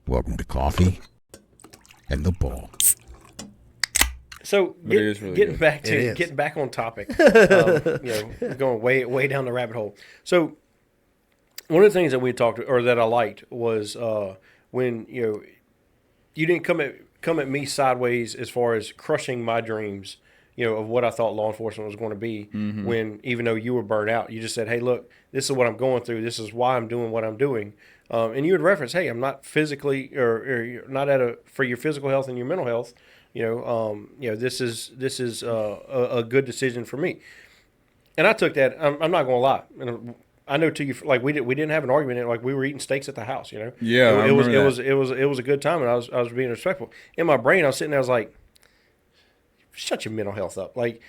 Welcome to Coffee and the Bull. So really getting back on topic, going way down the rabbit hole. So one of the things that we talked, or that I liked, was when you didn't come at me sideways as far as crushing my dreams, of what I thought law enforcement was going to be. Mm-hmm. When even though you were burnt out, you just said, "Hey, look, this is what I'm going through. This is why I'm doing what I'm doing." And you would reference, "Hey, I'm not physically or not for your physical health and your mental health. This is a good decision for me." And I took that. I'm not going to lie. And I know like we didn't have an argument. Like we were eating steaks at the house. Yeah, it was a good time, and I was being respectful. In my brain, I was sitting there. I was like, shut your mental health up. Like,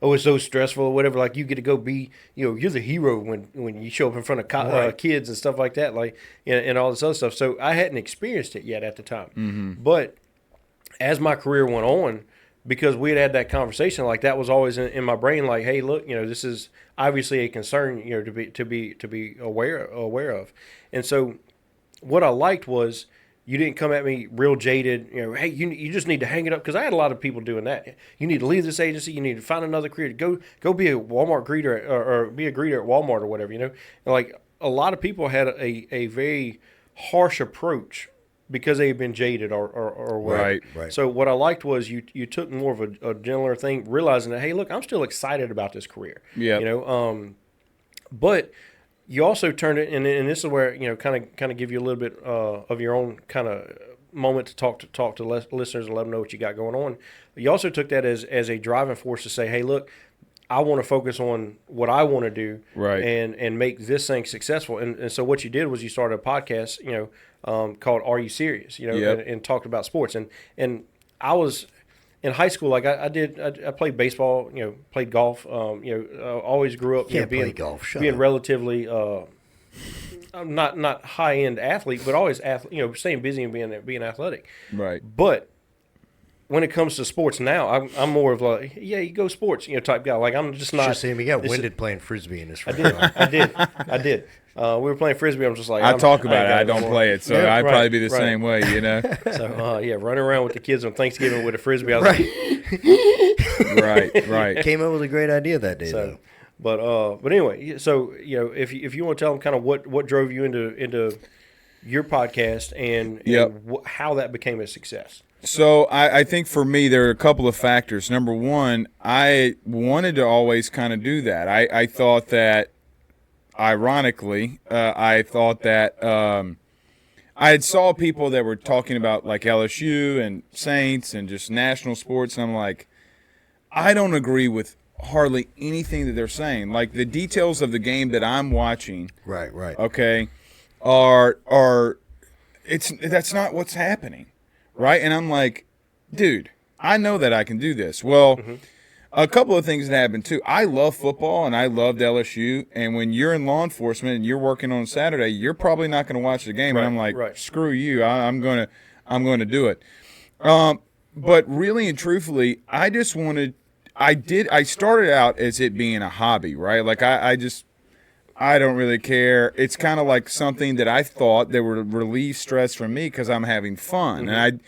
oh, it's so stressful or whatever. Like, you get to go be, you're the hero when you show up in front of kids and stuff like that, and all this other stuff. So I hadn't experienced it yet at the time. Mm-hmm. But as my career went on, because we had that conversation, like that was always in my brain. Like, hey, look, this is obviously a concern, to be aware of. And so what I liked was, you didn't come at me real jaded, hey, you just need to hang it up. Because I had a lot of people doing that. You need to leave this agency. You need to find another career. Go be a Walmart greeter or be a greeter at Walmart or whatever, And like a lot of people had a very harsh approach because they had been jaded or whatever. Right. So what I liked was you took more of a gentler thing, realizing that, hey, look, I'm still excited about this career. Yeah. But you also turned it, and this is where kind of give you a little bit of your own kind of moment to talk to listeners and let them know what you got going on. You also took that as a driving force to say, hey, look, I want to focus on what I want to do, right, and make this thing successful. And so what you did was you started a podcast, called Are You Serious? Yep. and talked about sports. And I was in high school, like I played baseball, played golf, always grew up being relatively not high end athlete, but always staying busy and being athletic. Right. But when it comes to sports now, I'm more of like, yeah, you go sports, type guy. Like I'm just not. Should see him. He got winded playing frisbee in his front yard. I did. We were playing frisbee. I'm just like, I talk about it. I don't play it, so yeah, I'd probably be the same way, So running around with the kids on Thanksgiving with a frisbee. I was like, right. Came up with a great idea that day, though. But anyway, so if you want to tell them kind of what drove you into your podcast and how that became a success. So I think for me there are a couple of factors. Number one, I wanted to always kind of do that. I thought that, ironically, I thought that I had saw people that were talking about like LSU and Saints and just national sports, and I'm like, I don't agree with hardly anything that they're saying. Like the details of the game that I'm watching, right, okay, that's not what's happening. Right? And I'm like, dude, I know that I can do this. Well, a couple of things that happened, too. I love football, and I loved LSU. And when you're in law enforcement and you're working on Saturday, you're probably not going to watch the game. Right, and I'm like, right. Screw you. I'm going to do it. But really and truthfully, I started out as it being a hobby, right? Like I don't really care. It's kind of like something that I thought that would relieve stress from me because I'm having fun. And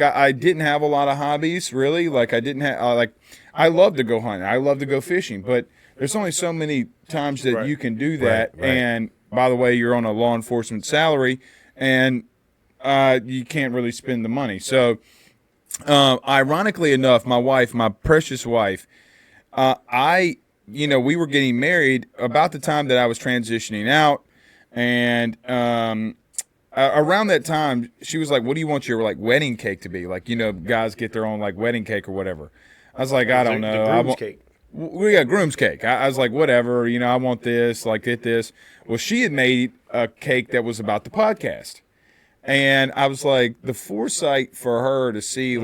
I didn't have a lot of hobbies, really. Like I didn't have I love to go hunting. I love to go fishing. But there's only so many times that you can do that. Right. And by the way, you're on a law enforcement salary, and you can't really spend the money. So ironically enough, my precious wife, we were getting married about the time that I was transitioning out, and around that time, she was like, "What do you want your wedding cake to be?" Like, guys get their own wedding cake or whatever. I was like, I don't know. The groom's cake. We got groom's cake. I was like, whatever. I want this. Get this. Well, she had made a cake that was about the podcast, and I was like, the foresight for her to see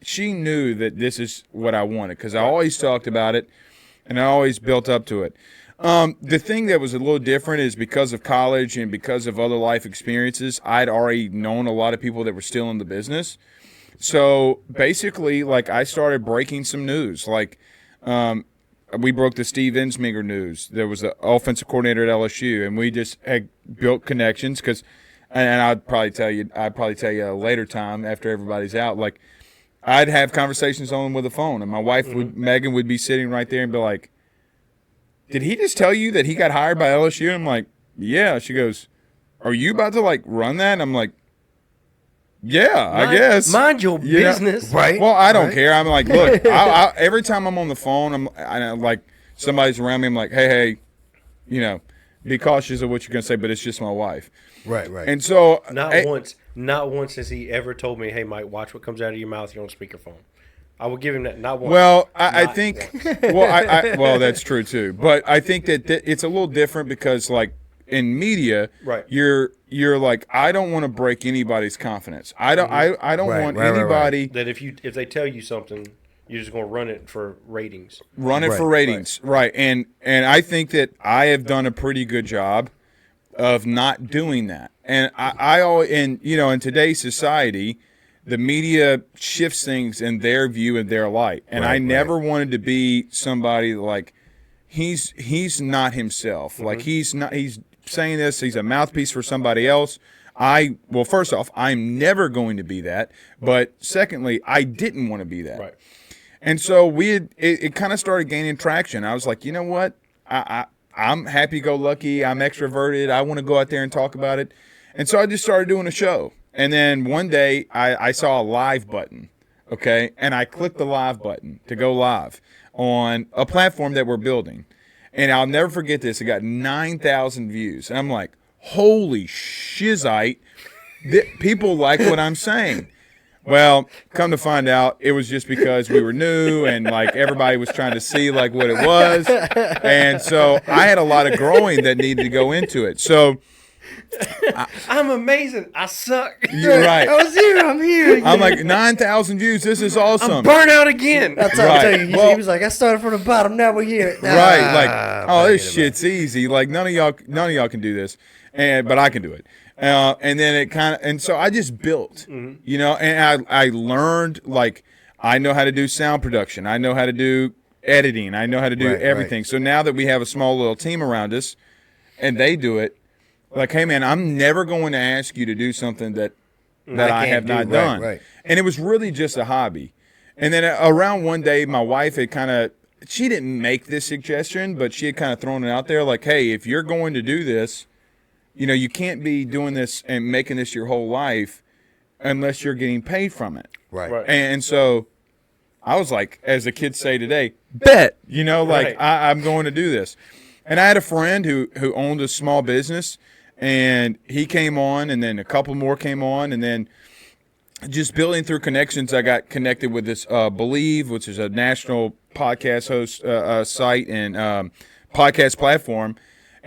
she knew that this is what I wanted because I always talked about it and I always built up to it. The thing that was a little different is because of college and because of other life experiences, I'd already known a lot of people that were still in the business. So basically, I started breaking some news. We broke the Steve Ensminger news. There was an offensive coordinator at LSU, and we just had built connections because and I'd probably tell you at a later time after everybody's out, like, I'd have conversations on with the phone, and my wife Megan would be sitting right there and be like, "Did he just tell you that he got hired by LSU?" And I'm like, "Yeah." She goes, "Are you about to like run that?" And I'm like, "Yeah, I guess." Mind your business, right? Well, I don't care. I'm like, look, every time I'm on the phone, I'm like, somebody's around me. I'm like, hey, be cautious of what you're gonna say, but it's just my wife. Right. And so not once has he ever told me, "Hey, Mike, watch what comes out of your mouth. You're on speakerphone." I will give him that. Not once. Well, I think, well, that's true too. But I think that it's a little different because, like, in media, right, you're like, I don't want to break anybody's confidence. I don't want anybody that if they tell you something, you're just going to run it for ratings. Right. And I think that I have done a pretty good job of not doing that. And I always, in today's society, the media shifts things in their view and their light. And I never wanted to be somebody like, he's not himself. Like, he's saying this, he's a mouthpiece for somebody else. First off, I'm never going to be that. But secondly, I didn't want to be that. Right. And so it kind of started gaining traction. I was like, you know what? I'm happy-go-lucky. I'm extroverted. I want to go out there and talk about it. And so I just started doing a show. And then one day I saw a live button, okay? And I clicked the live button to go live on a platform that we're building. And I'll never forget this. It got 9,000 views. And I'm like, holy shizite. People like what I'm saying. Well, come to find out, it was just because we were new and, like, everybody was trying to see, like, what it was. And so I had a lot of growing that needed to go into it. So I'm amazing. I suck. You're right. I was here. I'm here. I'm like, 9,000 views. This is awesome. I'm burnout again. That's what I'm telling you. He was like, I started from the bottom. Now we're here. Right. Like, this shit's easy. Like, none of y'all can do this, but I can do it. And then and so I just built, and I learned, like, I know how to do sound production. I know how to do editing. I know how to do everything. Right. So now that we have a small little team around us and they do it, like, hey, man, I'm never going to ask you to do something that I have not done. Right. And it was really just a hobby. And then around one day, my wife had she didn't make this suggestion, but she had kind of thrown it out there, like, hey, if you're going to do this, you can't be doing this and making this your whole life unless you're getting paid from it. Right. And so I was like, as the kids say today, bet, I'm going to do this. And I had a friend who owned a small business, and he came on, and then a couple more came on, and then just building through connections, I got connected with this Believe, which is a national podcast host site and podcast platform.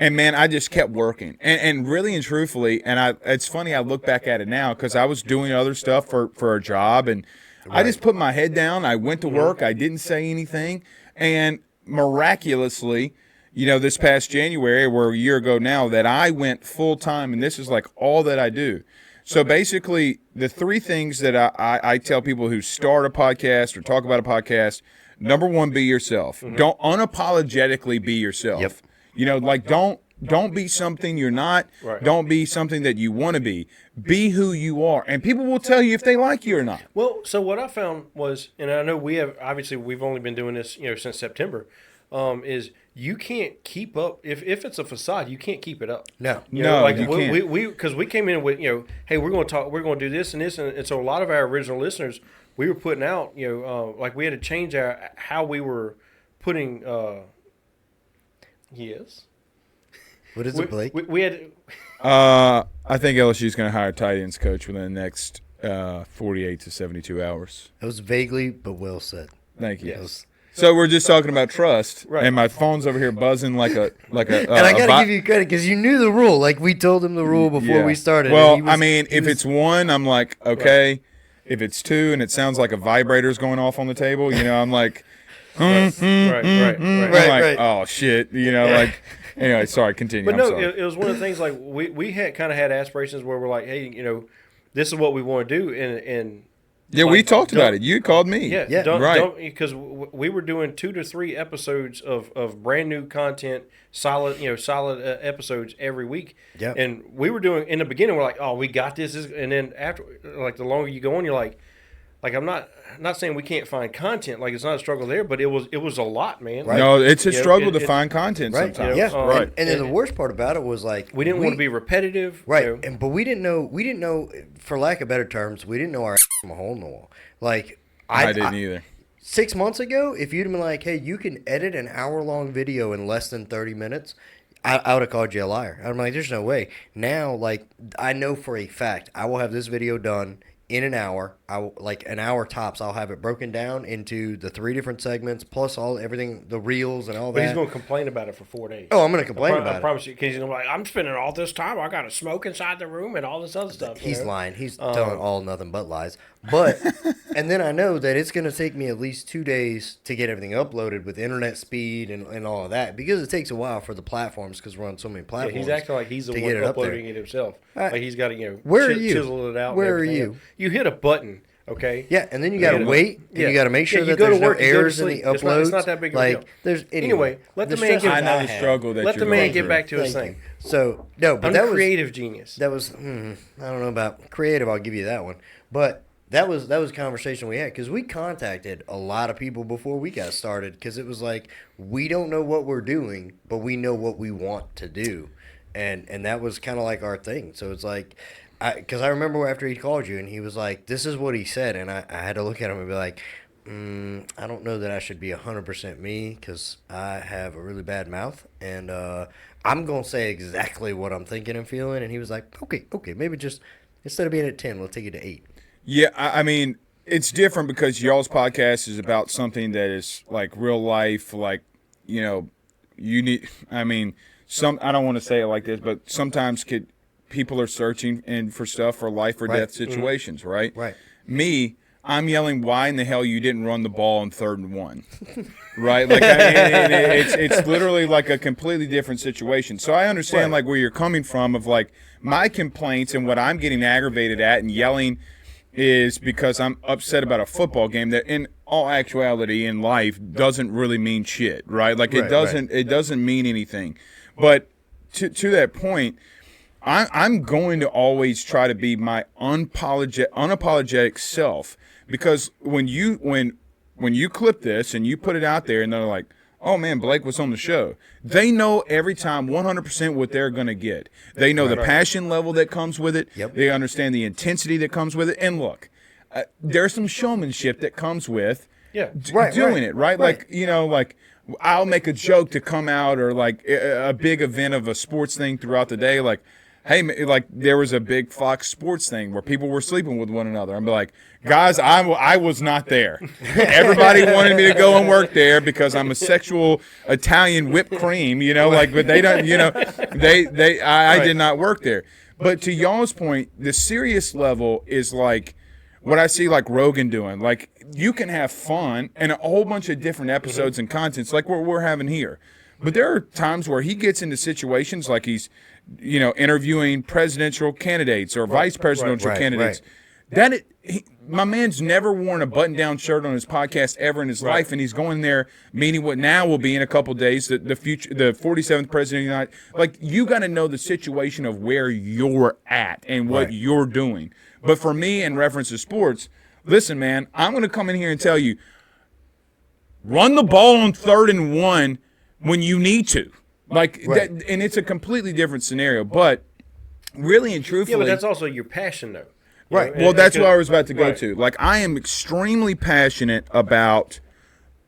And, man, I just kept working. And really and truthfully, it's funny, I look back at it now because I was doing other stuff for a job, and I just put my head down. I went to work. I didn't say anything. And miraculously, this past January, or a year ago now, that I went full-time, and this is like all that I do. So basically, the three things that I tell people who start a podcast or talk about a podcast, number one, be yourself. Don't unapologetically be yourself. Yep. Don't be something you're not. Right. Don't be something that you want to be. Be who you are, and people will tell you if they like you or not. Well, so what I found was, and I know we've only been doing this, since September, is you can't keep up if it's a facade, you can't keep it up. No, you can't. Because we came in with hey, we're going to do this and this, and so a lot of our original listeners, we were putting out, like we had to change how we were putting. Yes. What is it, Blake? We had. I think LSU's going to hire a tight ends coach within the next 48 to 72 hours. That was vaguely, but well said. Thank you. Yes. So we're just talking about trust, right. And my phone's over here buzzing like a. And I got to give you credit because you knew the rule. Like, we told him the rule before we started. Well, if it's one, I'm like, okay. Right. If it's two and it sounds like a vibrator's going off on the table, I'm like. Right. Oh shit, like. Anyway, sorry. Continue. But no, it was one of the things. Like we had kind of had aspirations where we're like, hey, this is what we want to do, and Yeah, we talked about it. You called me. Yeah, right. Because we were doing 2 to 3 episodes of brand new content, solid episodes every week. Yeah. And we were doing in the beginning. We're like, oh, we got this, and then after, like the longer you go on, you're like I'm not saying we can't find content. Like it's not a struggle there, but it was a lot, man. Right. No, it's a struggle to find content sometimes. Yeah, right. And then the worst part about it was like we didn't want to be repetitive, right? But we didn't know, for lack of better terms, we didn't know our from a hole in the wall. Like I didn't either. 6 months ago, if you'd have been like, hey, you can edit an hour-long video in less than 30 minutes, I would have called you a liar. I'm like, there's no way. Now, like, I know for a fact I will have this video done in an hour. Like an hour tops. I'll have it broken down into the 3 different segments, plus everything, the reels and all that. But he's going to complain about it for 4 days. Oh, I'm going to complain about it. I promise you, because he's going to be like, I'm spending all this time. I got to smoke inside the room and all this other stuff. He's lying. He's telling all nothing but lies. But, and then I know that it's going to take me at least 2 days to get everything uploaded with internet speed and all of that, because it takes a while for the platforms, because we're on so many platforms. Yeah, he's acting like he's the one uploading it himself. Like he's got to, chisel it out. Where are you? You hit a button. Okay. Yeah, and then you got to wait, and you got to make sure that there's no errors in the uploads. It's not that big of a deal. Anyway, let the man get. I know the struggle that let the man get back to his thing. So no, but that was creative genius. That was I don't know about creative. I'll give you that one, but that was a conversation we had, because we contacted a lot of people before we got started, because it was like, we don't know what we're doing, but we know what we want to do, and that was kind of like our thing. So it's like. Because I remember after he called you and he was like, this is what he said. And I had to look at him and be like, I don't know that I should be 100% me, because I have a really bad mouth. And I'm going to say exactly what I'm thinking and feeling. And he was like, okay, maybe just instead of being at 10, we'll take it to 8. Yeah, I mean, it's different because y'all's podcast is about something that is like real life, like, you need, I mean, I don't want to say it like this, but sometimes people are searching for stuff for life or death situations, right? Right. Me, I'm yelling, why in the hell you didn't run the ball on 3rd and 1? Right? Like, it's literally like a completely different situation. So I understand like where you're coming from, of like my complaints and what I'm getting aggravated at and yelling is because I'm upset about a football game that in all actuality in life doesn't really mean shit, right? Like it doesn't mean anything. But to that point, I'm going to always try to be my unapologetic self, because when you clip this and you put it out there and they're like, oh man, Blake was on the show, they know every time 100% what they're going to get. They know the passion level that comes with it. Yep. They understand the intensity that comes with it. And look, there's some showmanship that comes with doing it, right? Like, like I'll make a joke to come out, or like a big event of a sports thing throughout the day, like, hey, like there was a big Fox Sports thing where people were sleeping with one another. I'm like, guys, I was not there. Everybody wanted me to go and work there because I'm a sexual Italian whipped cream, like, but they don't, I did not work there. But to y'all's point, the serious level is like what I see like Rogan doing. Like, you can have fun and a whole bunch of different episodes and contents like what we're having here. But there are times where he gets into situations like he's, interviewing presidential candidates or vice presidential candidates. My man's never worn a button-down shirt on his podcast ever in his life, and he's going there meeting what now will be in a couple of days the 47th president of the United. Like, you got to know the situation of where you're at and what you're doing. But for me, in reference to sports, listen, man, I'm going to come in here and tell you, run the ball on 3rd and 1 when you need to. Like that, and it's a completely different scenario, but really and truthfully, yeah, but that's also your passion, though. Right. Well, that's what I was about to go to. Like, I am extremely passionate about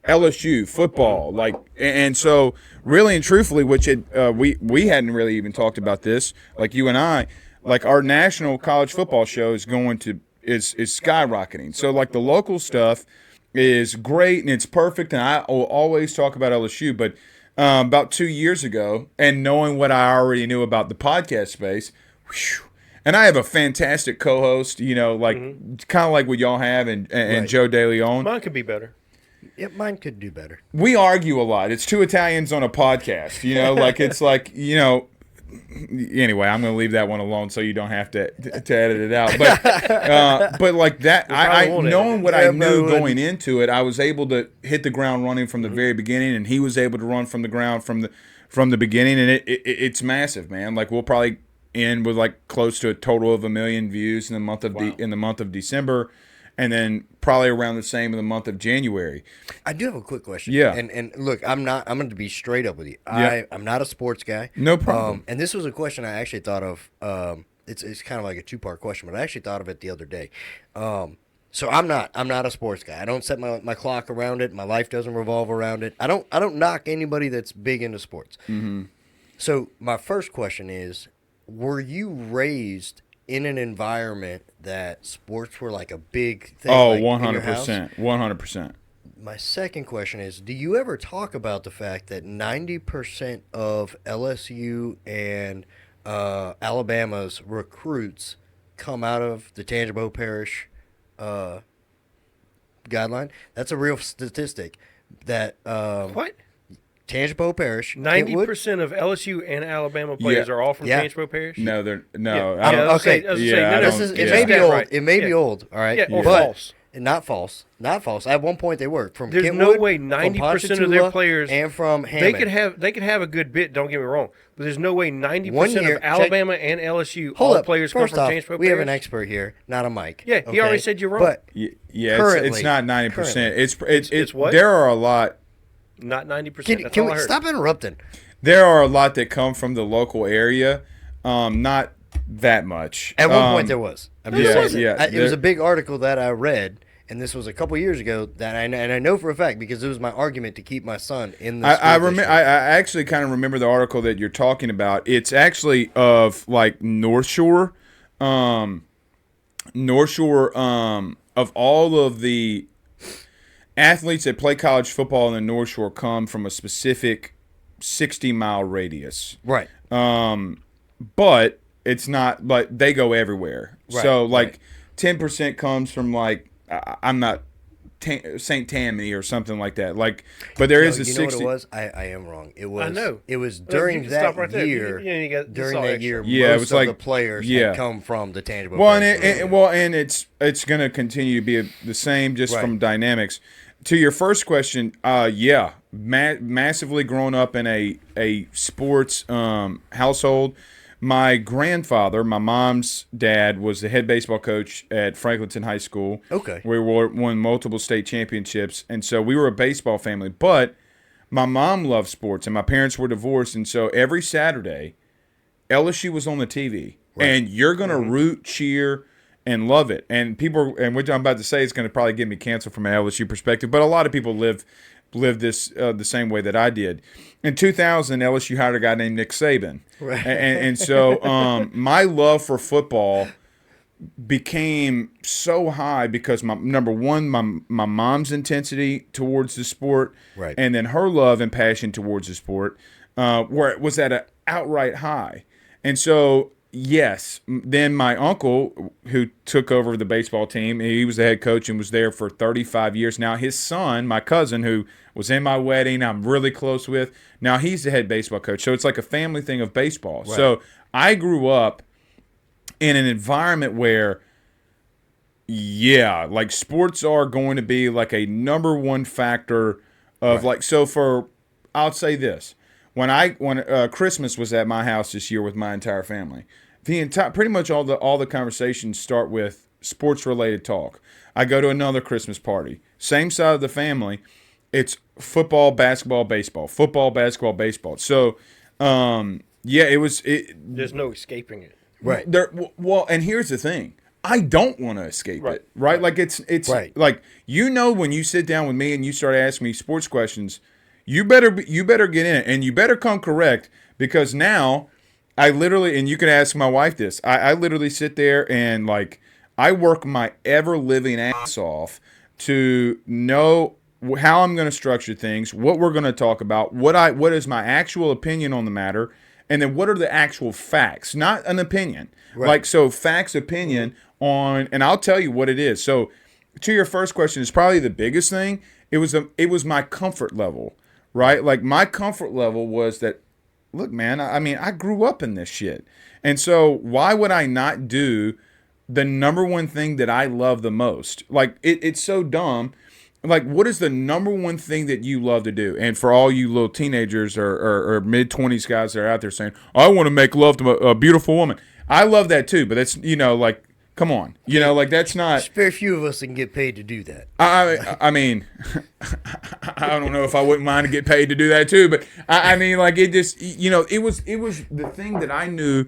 LSU football. Like, and so really and truthfully, which we hadn't really even talked about this, like you and I, like our national college football show is skyrocketing. So like the local stuff is great and it's perfect, and I will always talk about LSU, but. About 2 years ago, and knowing what I already knew about the podcast space, and I have a fantastic co-host, kind of like what y'all have, and Joe DeLeon. Mine could be better. Yeah, mine could do better. We argue a lot. It's 2 Italians on a podcast, like it's like, anyway, I'm going to leave that one alone so you don't have to edit it out. But like that, I knowing what I knew going into it, I was able to hit the ground running from the very beginning, and he was able to run from the ground from the beginning, and it's massive, man. Like we'll probably end with like close to a total of 1 million views in the month of in the month of December. And then probably around the same in the month of January. I do have a quick question. Yeah. And look, I'm going to be straight up with you. Yeah. I'm not a sports guy. No problem. And this was a question I actually thought of. It's kind of like a 2-part question, but I actually thought of it the other day. So I'm not a sports guy. I don't set my clock around it. My life doesn't revolve around it. I don't knock anybody that's big into sports. Mm-hmm. So my first question is, were you raised in an environment that sports were like a big thing? Oh, like 100%. 100%. My second question is, do you ever talk about the fact that 90% of LSU and Alabama's recruits come out of the Tangipahoa Parish guideline? That's a real statistic. That What? Tangipahoa Parish, 90% of LSU and Alabama players are all from Tangipahoa Parish? No, they're no. Yeah. Okay. It may be old. Right. It may be old. All right. Yeah, or but false. Not false. Not false. At one point they were from. There's Kentwood, no way from 90% of their Ponchatoula, players and from Hammond. they could have a good bit. Don't get me wrong, but there's no way 90% 1 year, of Alabama and LSU Hold all up. players come First from off, Tangipahoa Parish. we have an expert here, not a Mike. Yeah, he already said you're wrong. But Yeah, it's not 90%. It's what? There are a lot. Not 90%. can we stop interrupting? There are a lot that come from the local area. Not that much. At one point there was. I mean, yeah. It was a big article that I read. And this was a couple years ago that and I know for a fact because it was my argument to keep my son in the. I remember. I actually kind of remember the article that you're talking about. It's actually of like North Shore, of all of the athletes that play college football in the North Shore come from a specific 60-mile radius. Right. But it's not. But they go everywhere. Right, So like 10% comes from like. I'm not St. Tammany or something like that. Like, but there is a 60. You know what it was? I am wrong. It was. I know. It was during that year. During that year, it was most like of the players had come from the Tangipahoa. Well, and it's going to continue to be the same just from dynamics. To your first question, massively grown up in a sports household. My grandfather, my mom's dad, was the head baseball coach at Franklinton High School. Okay. We won multiple state championships, and so we were a baseball family. But my mom loved sports, and my parents were divorced, and so every Saturday, LSU was on the TV. Right. And you're going to root, cheer, and love it. And people, and what I'm about to say is going to probably get me canceled from an LSU perspective, but a lot of people live this the same way that I did. In 2000, LSU hired a guy named Nick Saban. Right. And so my love for football became so high because number one, my mom's intensity towards the sport, right, and then her love and passion towards the sport, where it was at an outright high. And so, yes, then my uncle, who took over the baseball team, he was the head coach and was there for 35 years. Now his son, my cousin, who was in my wedding, I'm really close with, now he's the head baseball coach. So it's like a family thing of baseball. Right. So I grew up in an environment where, like sports are going to be like a number one factor of like, so I'll say this. When Christmas was at my house this year with my entire family, pretty much all the conversations start with sports related talk. I go to another Christmas party, same side of the family, it's football, basketball, baseball, football, basketball, baseball. So, there's no escaping it. Right. Well, and here's the thing. I don't want to escape it, right? Like it's right. Like, when you sit down with me and you start asking me sports questions, you better get in it, and you better come correct, because now I literally, and you can ask my wife this, I literally sit there and like I work my ever living ass off to know how I'm going to structure things, what we're going to talk about, what is my actual opinion on the matter, and then what are the actual facts, not an opinion. Right. Like, so facts, opinion on, and I'll tell you what it is. So to your first question, is probably the biggest thing. It was my comfort level, right? Like my comfort level was that look, man, I mean, I grew up in this shit. And so why would I not do the number one thing that I love the most? Like, it's so dumb. Like, what is the number one thing that you love to do? And for all you little teenagers or mid-20s guys that are out there saying, I want to make love to a beautiful woman. I love that too, but that's, like, come on. Like, that's not. There's very few of us that can get paid to do that. I mean, I don't know if I wouldn't mind to get paid to do that too, but I mean, like, it just, it was the thing that I knew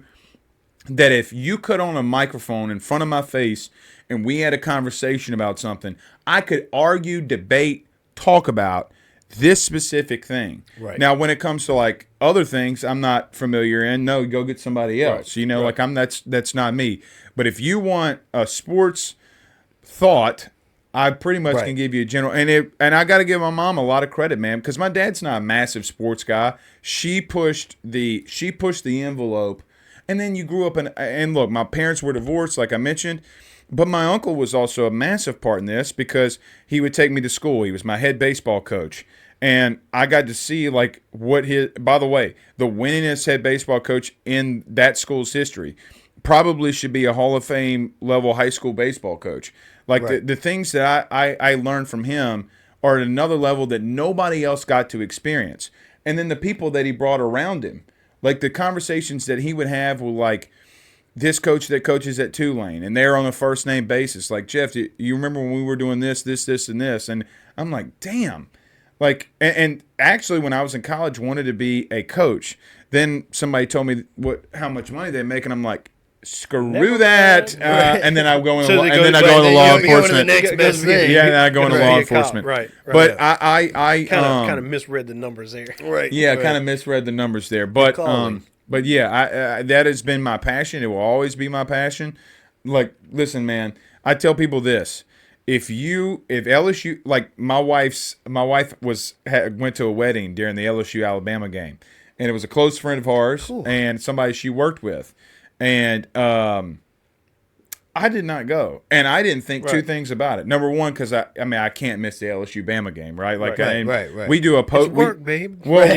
that if you cut on a microphone in front of my face and we had a conversation about something, I could argue, debate, talk about this specific thing. Right. Now, when it comes to like other things I'm not familiar in, no, go get somebody else. Right. Like that's not me. But if you want a sports thought, I pretty much can give you a general. And I got to give my mom a lot of credit, man, because my dad's not a massive sports guy. She pushed the envelope. And then you grew up and look, my parents were divorced, like I mentioned, but my uncle was also a massive part in this because he would take me to school. He was my head baseball coach. And I got to see like by the way, the winningest head baseball coach in that school's history probably should be a Hall of Fame level high school baseball coach. Like the things that I learned from him are at another level that nobody else got to experience. And then the people that he brought around him. Like the conversations that he would have with like this coach that coaches at Tulane, and they're on a first name basis. Like, Jeff, do you remember when we were doing this, and this? And I'm like, damn. Like, and actually when I was in college, wanted to be a coach. Then somebody told me how much money they make, and I'm like, screw that. And then I go into law enforcement. Yeah, I go into law enforcement. Right. But I kind of misread the numbers there. Right. Yeah, kind of misread the numbers there. But yeah, that has been my passion. It will always be my passion. Like, listen, man, I tell people this. If LSU, like my wife went to a wedding during the LSU Alabama game, and it was a close friend of ours and somebody she worked with. And I did not go, and I didn't think two things about it. Number one, because I can't miss the LSU Bama game, right? Like, right. We do a post work, babe. Well,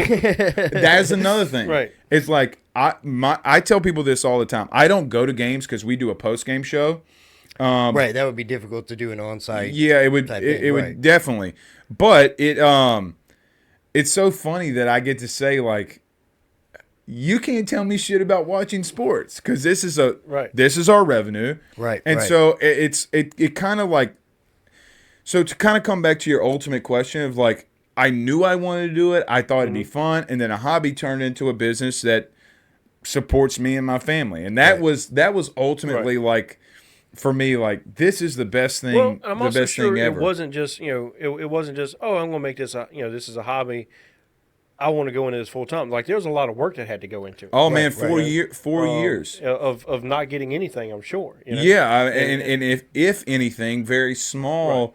that's another thing. Right. It's like I tell people this all the time. I don't go to games because we do a post game show. Right, that would be difficult to do an on-site. Yeah, it would. It would definitely. But it's so funny that I get to say like, you can't tell me shit about watching sports because this is our revenue, right? And so it kind of like, so to kind of come back to your ultimate question of like, I knew I wanted to do it, I thought it'd be fun, and then a hobby turned into a business that supports me and my family, and that was ultimately like, for me, like, this is the best thing. Well, I'm the also best sure thing ever. it wasn't just it wasn't just I'm gonna make this this is a hobby. I want to go into this full time. Like, there was a lot of work that had to go into it. Oh man, 4 years of not getting anything. I'm sure. Yeah, and if anything, very small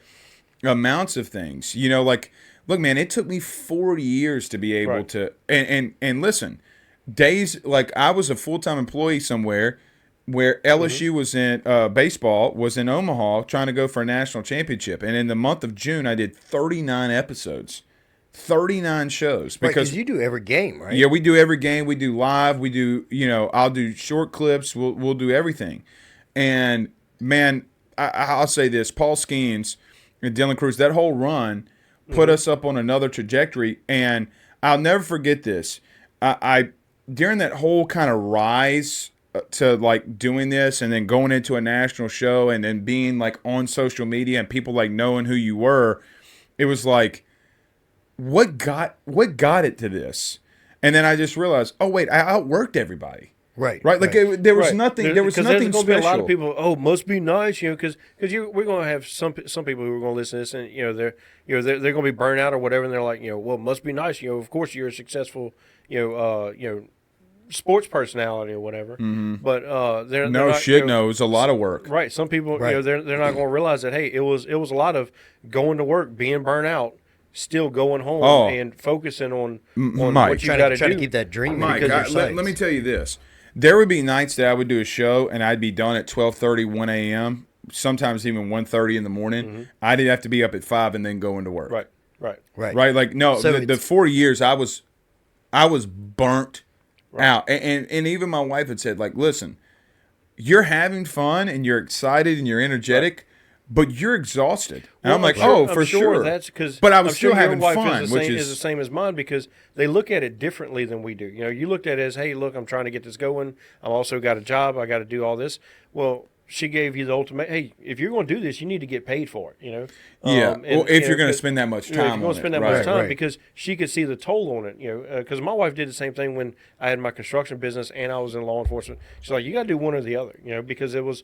amounts of things. Like, look, man, it took me 40 years to be able to. And listen, days like I was a full-time employee somewhere where LSU was in baseball was in Omaha trying to go for a national championship, and in the month of June I did 39 episodes. 39 shows because you do every game, right? Yeah, we do every game. We do live. We do, I'll do short clips. We'll do everything. And man, I'll say this: Paul Skeens and Dylan Cruz, that whole run put us up on another trajectory. And I'll never forget this. I during that whole kind of rise to like doing this and then going into a national show and then being like on social media and people like knowing who you were, it was like, what got it to this? And then I just realized, oh wait, I outworked everybody. Right. Like there was nothing. There was nothing special. Be a lot of people. Oh, must be nice, because we're going to have some people who are going to listen to this, and they're going to be burnt out or whatever, and they're like, well, it must be nice. Of course you're a successful, sports personality or whatever. Mm-hmm. But they're not, no, it was a lot of work. Right. Some people, they're not going to realize that. Hey, it was a lot of going to work, being burnt out, still going home and focusing on what you got to do. Trying to keep that dream. Mike, let me tell you this. There would be nights that I would do a show and I'd be done at 12:30, 1 a.m., sometimes even 1:30 in the morning. Mm-hmm. I'd have to be up at 5 and then go into work. Right. Like, no, so the 4 years I was burnt out. And even my wife had said, like, listen, you're having fun and you're excited and you're energetic, but you're exhausted. And I'm like, for sure. That's because. But I was I'm still sure having your wife fun, is which is the same as mine because they look at it differently than we do. You know, you looked at it as, hey, look, I'm trying to get this going. I'm also got a job. I got to do all this. Well, she gave you the ultimate. Hey, if you're going to do this, you need to get paid for it. You know. Yeah. Well, if you're going to spend that much time, if you're going to spend that much time, right. because she could see the toll on it. You know, because my wife did the same thing when I had my construction business and I was in law enforcement. She's like, you got to do one or the other. You know, because it was